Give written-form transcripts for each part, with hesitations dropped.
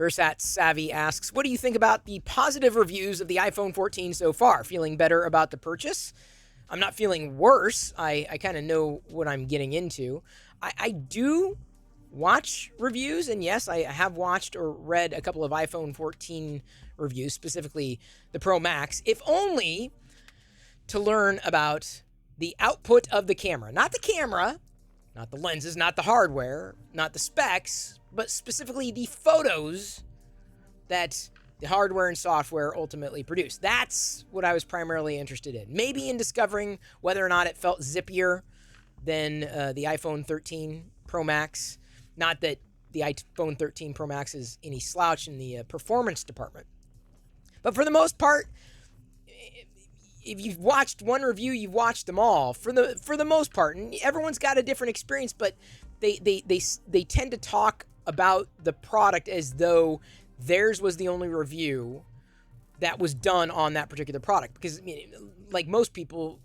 Ursat Savvy asks, what do you think about the positive reviews of the iPhone 14 so far? Feeling better about the purchase? I'm not feeling worse. I kind of know what I'm getting into. I do watch reviews, and yes, I have watched or read a couple of iPhone 14 reviews, specifically the Pro Max, if only to learn about the output of the camera. Not the camera, not the lenses, not the hardware, not the specs, but specifically the photos that the hardware and software ultimately produce. That's what I was primarily interested in. Maybe in discovering whether or not it felt zippier than the iPhone 13 Pro Max. Not that the iPhone 13 Pro Max is any slouch in the performance department. But for the most part, if you've watched one review, you've watched them all. For the most part, and everyone's got a different experience, but they tend to talk about the product as though theirs was the only review that was done on that particular product. Because, I mean, like most people,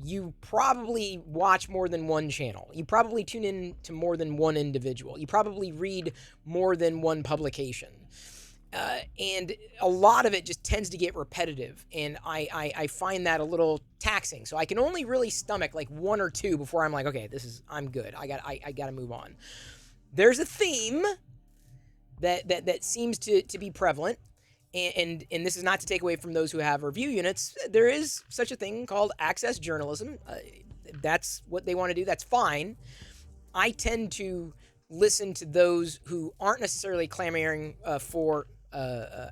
you probably watch more than one channel. You probably tune in to more than one individual. You probably read more than one publication. And a lot of it just tends to get repetitive, and I find that a little taxing. So I can only really stomach like one or two before I'm like, okay, I'm good. I got to move on. There's a theme that seems to be prevalent, and this is not to take away from those who have review units. There is such a thing called access journalism. That's what they want to do. That's fine. I tend to listen to those who aren't necessarily clamoring for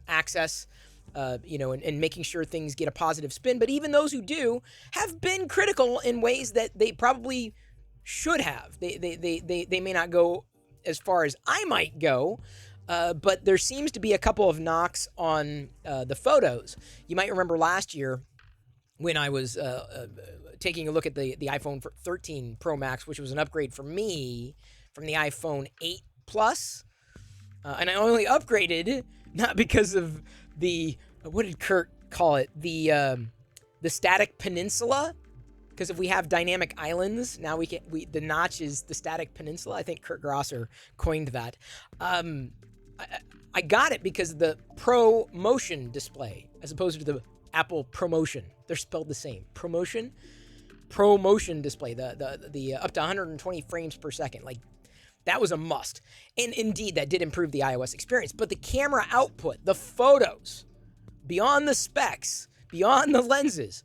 access, and making sure things get a positive spin. But even those who do have been critical in ways that they probably should have. They may not go as far as I might go, but there seems to be a couple of knocks on the photos. You might remember last year when I was taking a look at the iPhone 13 Pro Max, which was an upgrade for me from the iPhone 8 Plus. And I only upgraded not because of the, what did Kurt call it? The static peninsula. Because if we have dynamic islands, now the notch is the static peninsula. I think Kurt Grosser coined that. I got it because of the Pro Motion display as opposed to the Apple Promotion. They're spelled the same. Promotion display. The up to 120 frames per second. Like, that was a must. And indeed, that did improve the iOS experience. But the camera output, the photos, beyond the specs, beyond the lenses,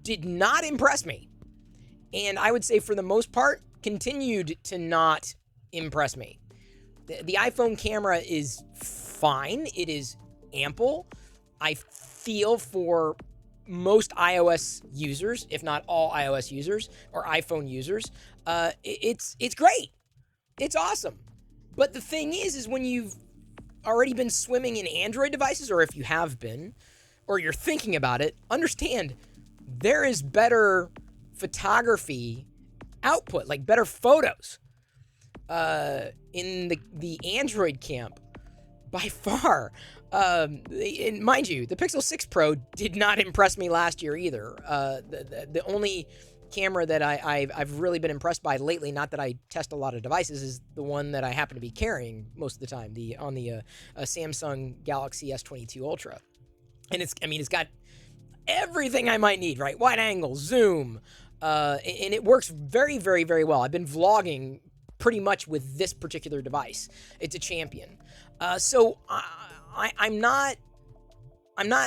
did not impress me. And I would say, for the most part, continued to not impress me. The iPhone camera is fine. It is ample. I feel for most iOS users, if not all iOS users or iPhone users, it's great. It's awesome. But the thing is when you've already been swimming in Android devices, or if you have been, or you're thinking about it, understand there is better photography output, like better photos, in the Android camp by far. And mind you, the Pixel 6 Pro did not impress me last year either. The only camera that I've really been impressed by lately, not that I test a lot of devices, is the one that I happen to be carrying most of the time, on the Samsung Galaxy S22 Ultra. And it's got everything I might need, right? Wide angle, zoom, and it works very, very, very well. I've been vlogging pretty much with this particular device. It's a champion. So I'm not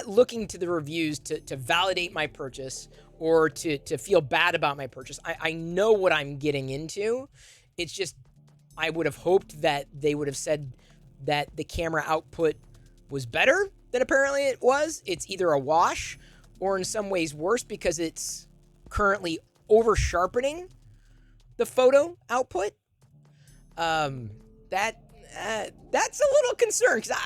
looking to the reviews to validate my purchase or to feel bad about my purchase. I know what I'm getting into. It's just, I would have hoped that they would have said that the camera output was better than apparently it was. It's either a wash or in some ways worse because it's currently over sharpening the photo output. That's a little concern because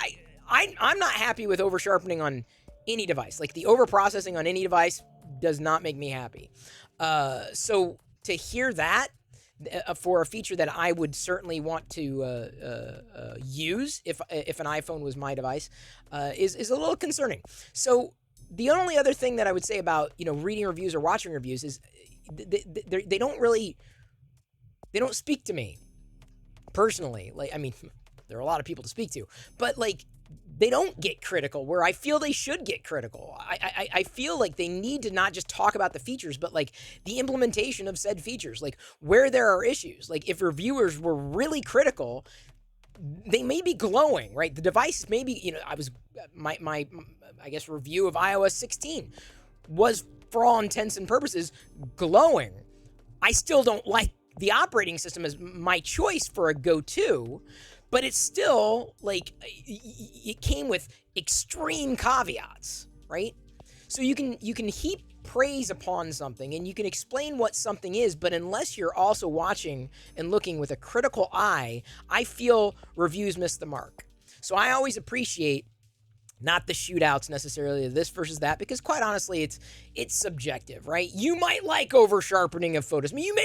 I'm not happy with over sharpening on any device. Like, the over processing on any device does not make me happy. So to hear that for a feature that I would certainly want to use if an iPhone was my device is a little concerning. So the only other thing that I would say about reading reviews or watching reviews is they don't speak to me personally. Like, I mean, there are a lot of people to speak to, but like, they don't get critical where I feel they should get critical. I feel like they need to not just talk about the features, but like the implementation of said features, like where there are issues. Like if reviewers were really critical, they may be glowing, right? The device may be, you know, my I guess review of iOS 16 was, for all intents and purposes, glowing. I still don't like the operating system as my choice for a go-to, but it's still like it came with extreme caveats, right? So you can heap praise upon something and you can explain what something is, but unless you're also watching and looking with a critical eye, I feel reviews miss the mark. So I always appreciate not the shootouts necessarily of this versus that, because quite honestly, it's subjective, right? You might like over sharpening of photos. I mean, you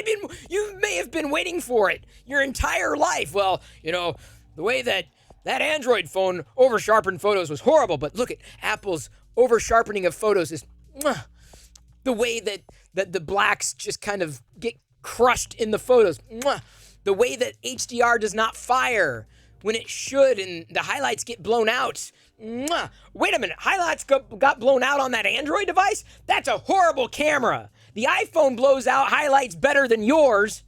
may have been waiting for it your entire life. Well, you know, the way that Android phone over sharpened photos was horrible, but look at Apple's over sharpening of photos is the way that the blacks just kind of get crushed in the photos. The way that HDR does not fire when it should and the highlights get blown out. Wait a minute, highlights got blown out on that Android device? That's a horrible camera. The iPhone blows out highlights better than yours.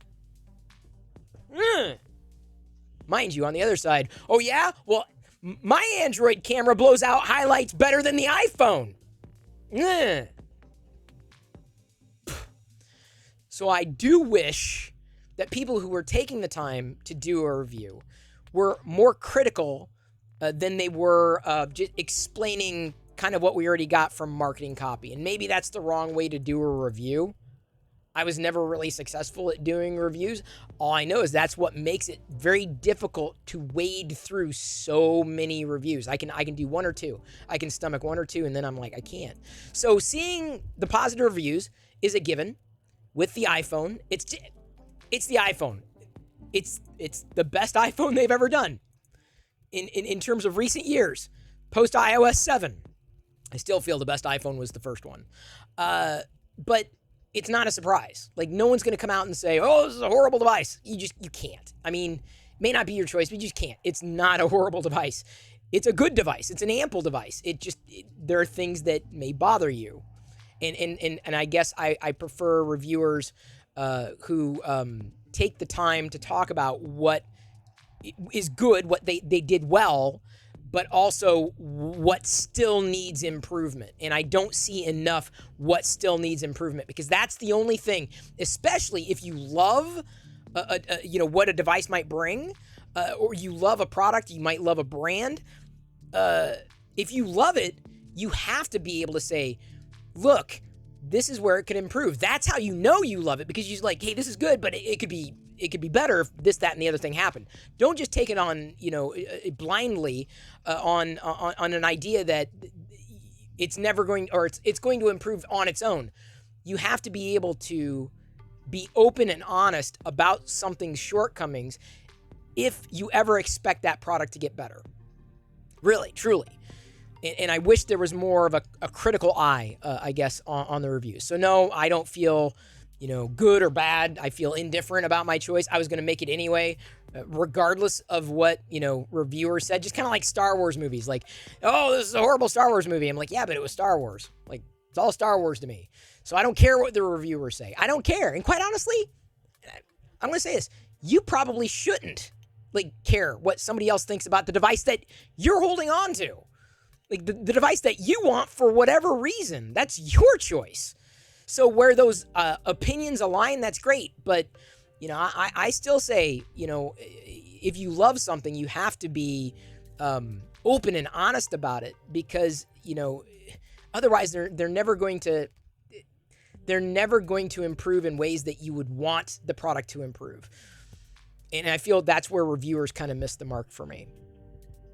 Mind you, on the other side, oh yeah? Well, my Android camera blows out highlights better than the iPhone. So I do wish that people who were taking the time to do a review were more critical than they were just explaining kind of what we already got from marketing copy. And maybe that's the wrong way to do a review. I was never really successful at doing reviews. All I know is that's what makes it very difficult to wade through so many reviews. I can do one or two. I can stomach one or two, and then I'm like, I can't. So seeing the positive reviews is a given with the iPhone. It's the iPhone. It's the best iPhone they've ever done in terms of recent years. Post iOS 7. I still feel the best iPhone was the first one. But it's not a surprise. Like, no one's going to come out and say, oh, this is a horrible device. You can't. I mean, it may not be your choice, but you just can't. It's not a horrible device. It's a good device. It's an ample device. There are things that may bother you. And I guess I prefer reviewers who take the time to talk about what is good, what they did well, but also what still needs improvement. And I don't see enough what still needs improvement, because that's the only thing, especially if you love what a device might bring, or you love a product, you might love a brand. If you love it, you have to be able to say, look, this is where it could improve. That's how you know you love it, because you're like, hey, this is good, but it could be better if this, that, and the other thing happened. Don't just take it on, blindly on an idea that it's never going, or it's going to improve on its own. You have to be able to be open and honest about something's shortcomings if you ever expect that product to get better. Really, truly. And I wish there was more of a critical eye, I guess, on the reviews. So no, I don't feel, good or bad. I feel indifferent about my choice. I was going to make it anyway, regardless of what, reviewers said. Just kind of like Star Wars movies. Like, oh, this is a horrible Star Wars movie. I'm like, yeah, but it was Star Wars. Like, it's all Star Wars to me. So I don't care what the reviewers say. I don't care. And quite honestly, I'm going to say this. You probably shouldn't, care what somebody else thinks about the device that you're holding on to. Like, the device that you want for whatever reason. That's your choice. So where those opinions align, that's great. But, I still say, if you love something, you have to be open and honest about it, because, otherwise they're never going to improve in ways that you would want the product to improve. And I feel that's where reviewers kind of miss the mark for me.